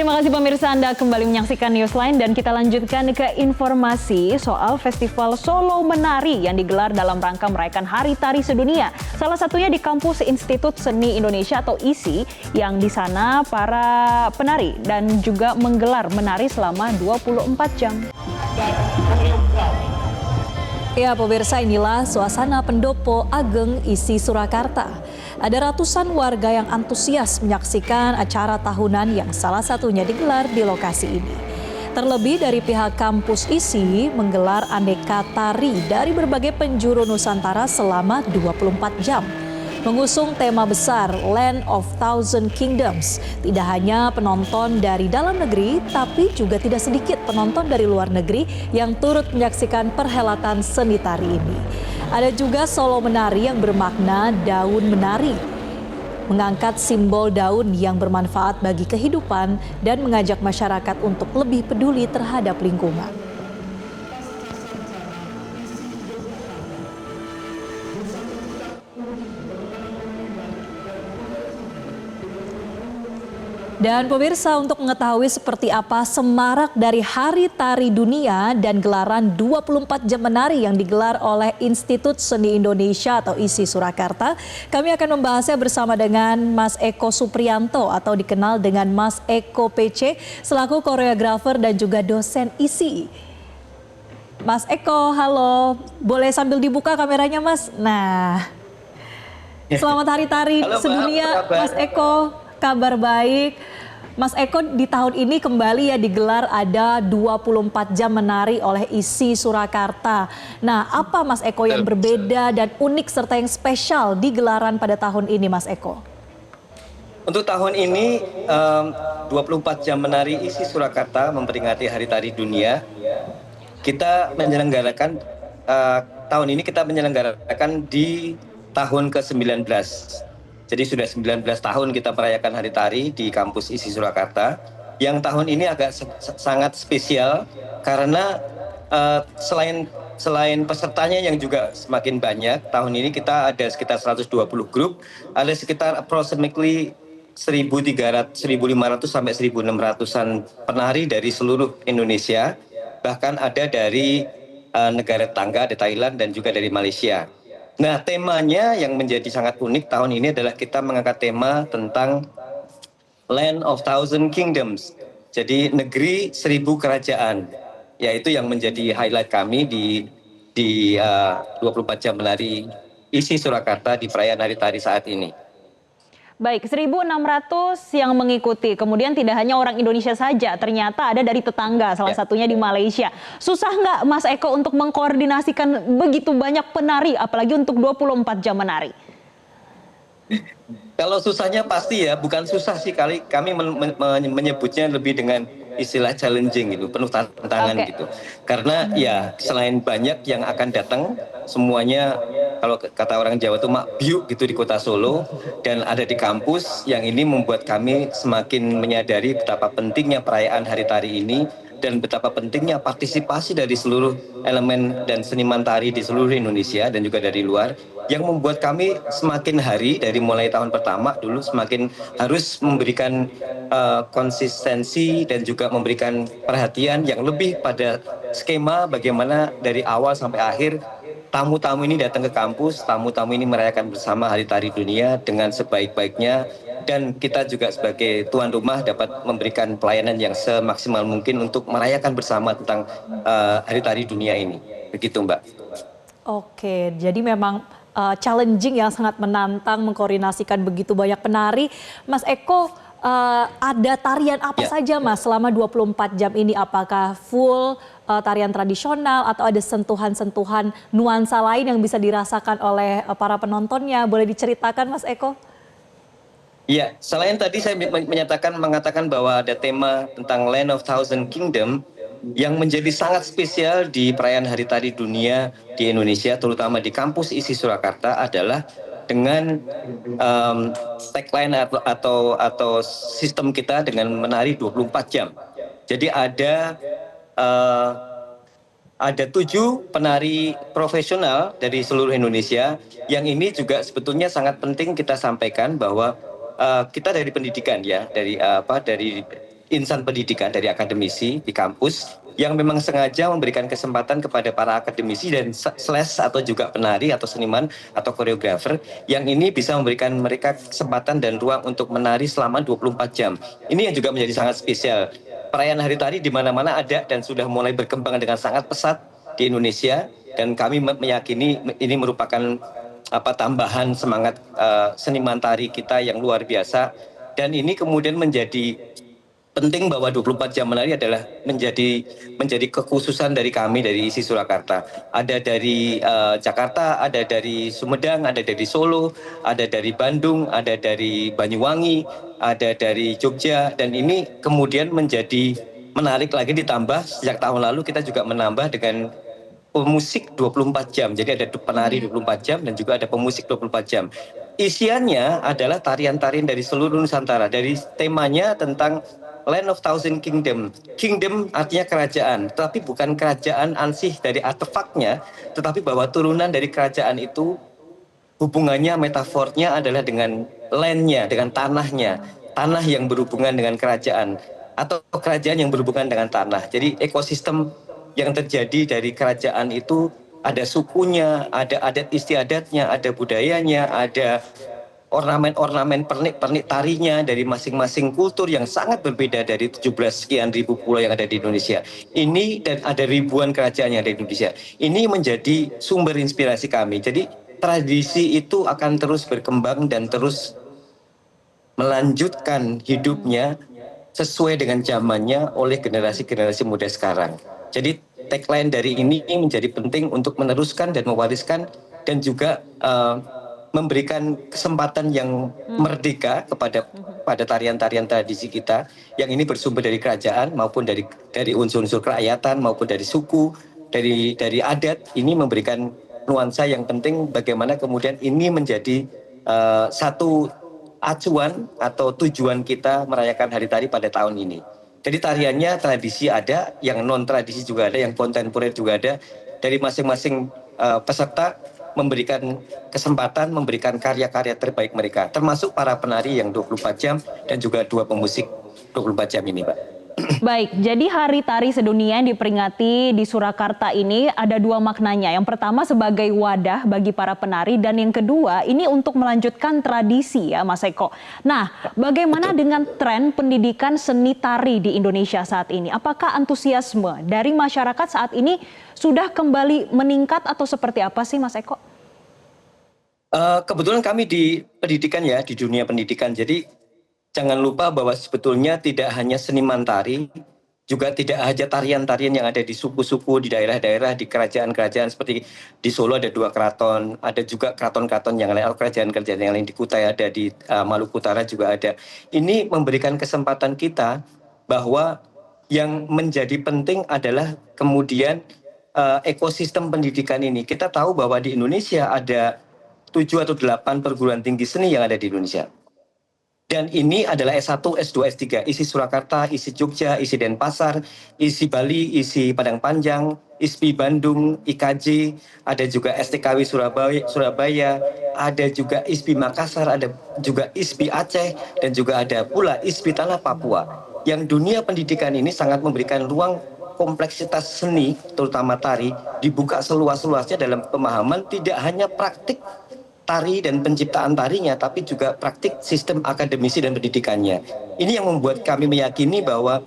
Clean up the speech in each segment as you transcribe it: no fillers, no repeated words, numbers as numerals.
Terima kasih pemirsa, Anda kembali menyaksikan Newsline dan kita lanjutkan ke informasi soal Festival Solo Menari yang digelar dalam rangka merayakan Hari Tari Sedunia. Salah satunya di kampus Institut Seni Indonesia atau ISI, yang di sana para penari dan juga menggelar menari selama 24 jam. Ya pemirsa, inilah suasana pendopo Ageng ISI Surakarta. Ada ratusan warga yang antusias menyaksikan acara tahunan yang salah satunya digelar di lokasi ini. Terlebih dari pihak kampus ISI menggelar aneka tari dari berbagai penjuru Nusantara selama 24 jam. Mengusung tema besar Land of Thousand Kingdoms, tidak hanya penonton dari dalam negeri, tapi juga tidak sedikit penonton dari luar negeri yang turut menyaksikan perhelatan seni tari ini. Ada juga solo menari yang bermakna daun menari, mengangkat simbol daun yang bermanfaat bagi kehidupan dan mengajak masyarakat untuk lebih peduli terhadap lingkungan. Dan pemirsa, untuk mengetahui seperti apa semarak dari Hari Tari Dunia dan gelaran 24 jam menari yang digelar oleh Institut Seni Indonesia atau ISI Surakarta, kami akan membahasnya bersama dengan Mas Eko Supriyanto atau dikenal dengan Mas Eko PC selaku koreografer dan juga dosen ISI. Mas Eko, halo. Boleh sambil dibuka kameranya, Mas? Nah, selamat Hari Tari Sedunia, Mas Eko. Kabar baik. Mas Eko, di tahun ini kembali ya digelar ada 24 jam menari oleh ISI Surakarta. Nah, apa Mas Eko yang berbeda dan unik serta yang spesial di gelaran pada tahun ini, Mas Eko? Untuk tahun ini 24 jam menari ISI Surakarta memperingati Hari Tari Dunia. Kita menyelenggarakan tahun ini kita menyelenggarakan di tahun ke-19. Jadi sudah 19 tahun kita merayakan Hari Tari di kampus ISI Surakarta. Yang tahun ini agak sangat spesial karena selain pesertanya yang juga semakin banyak, tahun ini kita ada sekitar 120 grup, ada sekitar approximately 1.500 sampai 1.600-an penari dari seluruh Indonesia, bahkan ada dari negara tetangga, ada Thailand dan juga dari Malaysia. Nah, temanya yang menjadi sangat unik tahun ini adalah kita mengangkat tema tentang Land of Thousand Kingdoms. Jadi negeri 1000 kerajaan. Yaitu yang menjadi highlight kami di 24 jam menari ISI Surakarta di perayaan Hari Tari saat ini. Baik, 1.600 yang mengikuti. Kemudian tidak hanya orang Indonesia saja, ternyata ada dari tetangga, salah satunya di Malaysia. Susah nggak Mas Eko untuk mengkoordinasikan begitu banyak penari, apalagi untuk 24 jam menari? Kalau susahnya pasti ya, bukan susah sih, kami menyebutnya lebih dengan istilah challenging gitu, penuh tantangan gitu. Karena ya selain banyak yang akan datang, semuanya kalau kata orang Jawa itu makbiuk gitu di kota Solo dan ada di kampus, yang ini membuat kami semakin menyadari betapa pentingnya perayaan Hari Tari ini dan betapa pentingnya partisipasi dari seluruh elemen dan seniman tari di seluruh Indonesia dan juga dari luar, yang membuat kami semakin hari dari mulai tahun pertama dulu semakin harus memberikan konsistensi dan juga memberikan perhatian yang lebih pada skema bagaimana dari awal sampai akhir tamu-tamu ini datang ke kampus, tamu-tamu ini merayakan bersama Hari Tari Dunia dengan sebaik-baiknya, dan kita juga sebagai tuan rumah dapat memberikan pelayanan yang semaksimal mungkin untuk merayakan bersama tentang Hari Tari Dunia ini. Begitu, Mbak. Oke, jadi memang challenging yang sangat menantang mengkoordinasikan begitu banyak penari. Mas Eko, ada tarian apa saja Mas selama 24 jam ini? Apakah full tarian tradisional atau ada sentuhan-sentuhan nuansa lain yang bisa dirasakan oleh para penontonnya? Boleh diceritakan Mas Eko? Iya, selain tadi saya mengatakan bahwa ada tema tentang Land of Thousand Kingdom yang menjadi sangat spesial di perayaan Hari Tari Dunia di Indonesia, terutama di kampus ISI Surakarta, adalah dengan tagline atau sistem kita dengan menari 24 jam. Jadi ada 7 penari profesional dari seluruh Indonesia, yang ini juga sebetulnya sangat penting kita sampaikan bahwa kita dari pendidikan ya, dari insan pendidikan dari akademisi di kampus yang memang sengaja memberikan kesempatan kepada para akademisi dan slash atau juga penari atau seniman atau koreografer yang ini bisa memberikan mereka kesempatan dan ruang untuk menari selama 24 jam. Ini yang juga menjadi sangat spesial. Perayaan Hari Tari di mana-mana ada dan sudah mulai berkembang dengan sangat pesat di Indonesia, dan kami meyakini ini merupakan tambahan semangat seniman tari kita yang luar biasa, dan ini kemudian menjadi penting bahwa 24 jam menari adalah menjadi kekhususan dari kami dari ISI Surakarta. Ada dari Jakarta, ada dari Sumedang, ada dari Solo, ada dari Bandung, ada dari Banyuwangi, ada dari Jogja, dan ini kemudian menjadi menarik lagi, ditambah sejak tahun lalu kita juga menambah dengan pemusik 24 jam. Jadi ada penari 24 jam dan juga ada pemusik 24 jam. Isiannya adalah tarian-tarian dari seluruh Nusantara. Dari temanya tentang Land of Thousand Kingdom. Kingdom artinya kerajaan, tetapi bukan kerajaan ansih dari artefaknya, tetapi bahwa turunan dari kerajaan itu hubungannya, metafornya adalah dengan land-nya, dengan tanahnya. Tanah yang berhubungan dengan kerajaan, atau kerajaan yang berhubungan dengan tanah. Jadi ekosistem yang terjadi dari kerajaan itu ada sukunya, ada adat istiadatnya, ada budayanya, ada ornamen-ornamen pernik-pernik tarinya dari masing-masing kultur yang sangat berbeda dari 17 sekian ribu pulau yang ada di Indonesia. Ini, dan ada ribuan kerajaan yang ada di Indonesia. Ini menjadi sumber inspirasi kami. Jadi tradisi itu akan terus berkembang dan terus melanjutkan hidupnya sesuai dengan zamannya oleh generasi-generasi muda sekarang. Jadi tagline dari ini menjadi penting untuk meneruskan dan mewariskan dan juga memberikan kesempatan yang merdeka pada tarian-tarian tradisi kita yang ini bersumber dari kerajaan maupun dari unsur-unsur kerakyatan maupun dari suku, dari adat. Ini memberikan nuansa yang penting bagaimana kemudian ini menjadi satu acuan atau tujuan kita merayakan Hari Tari pada tahun ini. Jadi tariannya tradisi ada, yang non tradisi juga ada, yang kontemporer juga ada. Dari masing-masing peserta memberikan kesempatan, memberikan karya-karya terbaik mereka, termasuk para penari yang 24 jam dan juga 2 pemusik 24 jam ini, Pak. Baik, jadi Hari Tari Sedunia yang diperingati di Surakarta ini ada 2 maknanya. Yang pertama sebagai wadah bagi para penari, dan yang kedua ini untuk melanjutkan tradisi ya Mas Eko. Nah, bagaimana dengan tren pendidikan seni tari di Indonesia saat ini? Apakah antusiasme dari masyarakat saat ini sudah kembali meningkat atau seperti apa sih Mas Eko? Kebetulan kami di pendidikan ya, di dunia pendidikan. Jadi jangan lupa bahwa sebetulnya tidak hanya seniman tari, juga tidak hanya tarian-tarian yang ada di suku-suku, di daerah-daerah, di kerajaan-kerajaan seperti di Solo ada 2 keraton, ada juga keraton-keraton yang lain, kerajaan-kerajaan yang lain di Kutai ada, di Maluku Utara juga ada. Ini memberikan kesempatan kita bahwa yang menjadi penting adalah kemudian ekosistem pendidikan ini. Kita tahu bahwa di Indonesia ada 7 atau 8 perguruan tinggi seni yang ada di Indonesia. Dan ini adalah S1, S2, S3, ISI Surakarta, ISI Jogja, ISI Denpasar, ISI Bali, ISI Padang Panjang, ISPI Bandung, IKJ, ada juga STKW Surabaya, ada juga ISPI Makassar, ada juga ISPI Aceh, dan juga ada pula ISPI Tanah Papua. Yang dunia pendidikan ini sangat memberikan ruang kompleksitas seni, terutama tari, dibuka seluas-luasnya dalam pemahaman tidak hanya praktik tari dan penciptaan tarinya, tapi juga praktik sistem akademisi dan pendidikannya. Ini yang membuat kami meyakini bahwa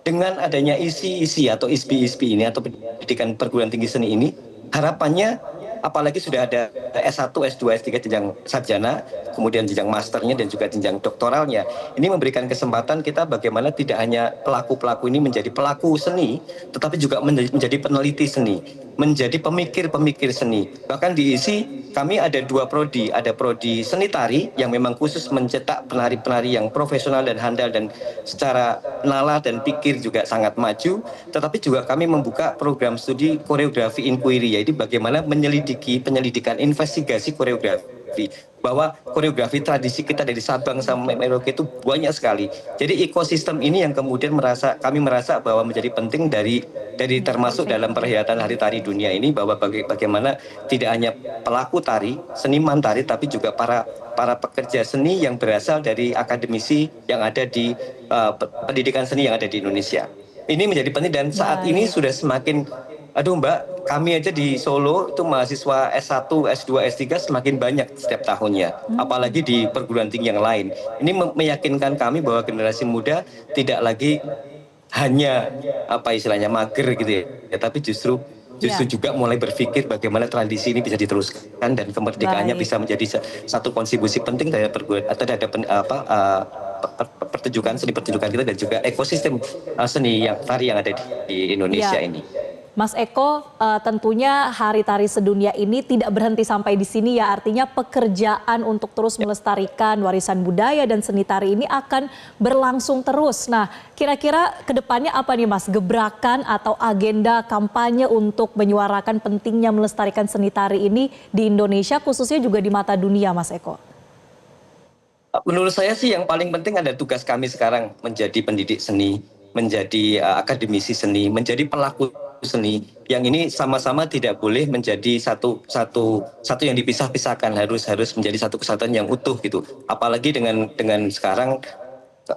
dengan adanya ISI atau ISPI ini atau pendidikan perguruan tinggi seni ini, harapannya apalagi sudah ada S1, S2, S3 jenjang sarjana, kemudian jenjang masternya dan juga jenjang doktoralnya. Ini memberikan kesempatan kita bagaimana tidak hanya pelaku-pelaku ini menjadi pelaku seni, tetapi juga menjadi peneliti seni, menjadi pemikir-pemikir seni. Bahkan di ISI kami ada 2 prodi, ada prodi seni tari yang memang khusus mencetak penari-penari yang profesional dan handal dan secara nalar dan pikir juga sangat maju, tetapi juga kami membuka program studi koreografi inquiry, yaitu bagaimana penyelidikan investigasi koreografi, bahwa koreografi tradisi kita dari Sabang sampai Merauke itu banyak sekali. Jadi ekosistem ini yang kemudian kami merasa bahwa menjadi penting dari termasuk dalam perhelatan Hari Tari Dunia ini, bahwa bagaimana tidak hanya pelaku tari, seniman tari, tapi juga para pekerja seni yang berasal dari akademisi yang ada di pendidikan seni yang ada di Indonesia. Ini menjadi penting dan saat ini sudah semakin, aduh Mbak, kami aja di Solo itu mahasiswa S1, S2, S3 semakin banyak setiap tahunnya. Apalagi di perguruan tinggi yang lain. Ini meyakinkan kami bahwa generasi muda tidak lagi hanya apa istilahnya mager gitu ya, tapi justru juga mulai berpikir bagaimana tradisi ini bisa diteruskan dan kemerdekaannya bisa menjadi satu kontribusi penting terhadap seni pertunjukan kita dan juga ekosistem seni yang tari yang ada di Indonesia ini. Mas Eko, tentunya Hari Tari Sedunia ini tidak berhenti sampai di sini ya. Artinya pekerjaan untuk terus melestarikan warisan budaya dan seni tari ini akan berlangsung terus. Nah, kira-kira kedepannya apa nih Mas? Gebrakan atau agenda kampanye untuk menyuarakan pentingnya melestarikan seni tari ini di Indonesia, khususnya juga di mata dunia, Mas Eko? Menurut saya sih yang paling penting ada tugas kami sekarang menjadi pendidik seni, menjadi akademisi seni, menjadi pelaku seni yang ini sama-sama tidak boleh menjadi satu yang dipisah-pisahkan, harus menjadi satu kesatuan yang utuh gitu. Apalagi dengan sekarang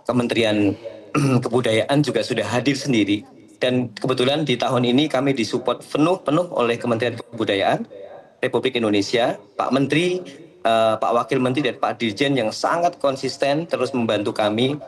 Kementerian Kebudayaan juga sudah hadir sendiri dan kebetulan di tahun ini kami disupport penuh oleh Kementerian Kebudayaan Republik Indonesia, Pak Menteri, Pak Wakil Menteri dan Pak Dirjen yang sangat konsisten terus membantu kami.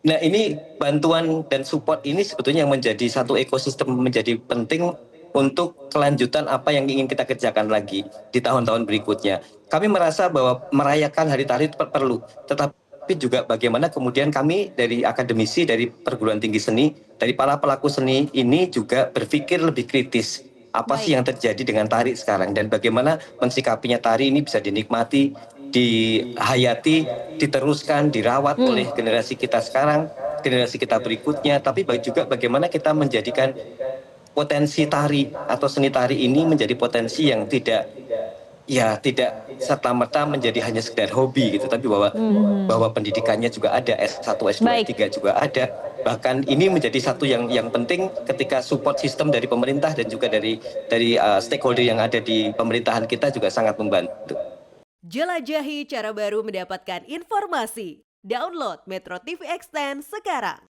Nah ini bantuan dan support ini sebetulnya yang menjadi satu ekosistem menjadi penting untuk kelanjutan apa yang ingin kita kerjakan lagi di tahun-tahun berikutnya. Kami merasa bahwa merayakan Hari Tari itu perlu, tetapi juga bagaimana kemudian kami dari akademisi, dari perguruan tinggi seni, dari para pelaku seni ini juga berpikir lebih kritis. Apa sih yang terjadi dengan tari sekarang dan bagaimana mensikapinya tari ini bisa dinikmati, dihayati, diteruskan, dirawat oleh generasi kita sekarang, generasi kita berikutnya, tapi juga bagaimana kita menjadikan potensi tari atau seni tari ini menjadi potensi yang tidak serta-merta menjadi hanya sekedar hobi gitu, tapi bahwa pendidikannya juga ada, S1, S2, S3 juga ada. Bahkan ini menjadi satu yang penting ketika support sistem dari pemerintah dan juga dari stakeholder yang ada di pemerintahan kita juga sangat membantu. Jelajahi cara baru mendapatkan informasi. Download Metro TV Extend sekarang.